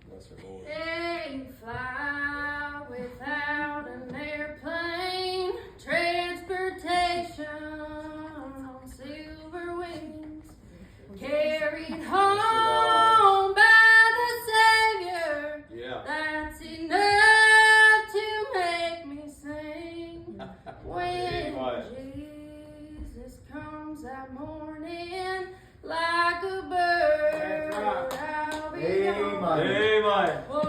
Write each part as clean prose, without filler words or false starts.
Bless her, Lord. They fly without an airplane, transportation on silver wings, carried home by the Savior. Yeah. That's enough to make me sing. When Jesus comes that morning like a bird, I'll be gone. Amen. What a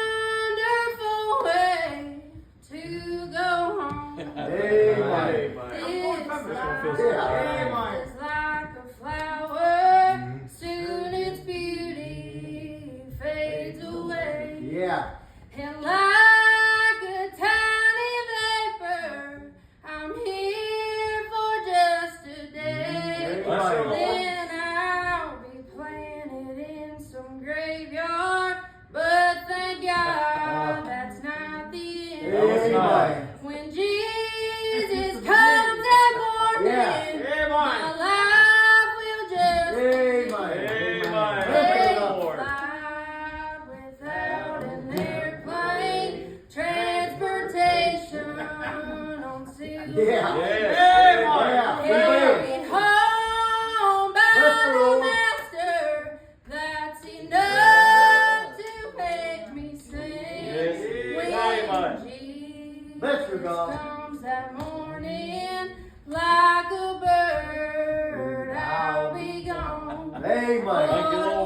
wonderful way to go home. Amen. This life is like a flower, soon its beauty fades away. Yeah. And like a tiny vapor, I'm here for just a day. Bless her, Lord. Then I'll be planted in some graveyard, but thank God that's not the end. No, it's not. Amen. When Jesus comes that morning, Yeah. my life will just Amen. Amen. they Lord. fly without an airplane, transportation on silver. Yeah. Yes. Carried home by Bless the the Lord. Master, that's enough to make me sing. Yes. When Amen. Jesus Bless you, God. comes that morning like a bird, I'll be gone. Amen. Thank you, Lord.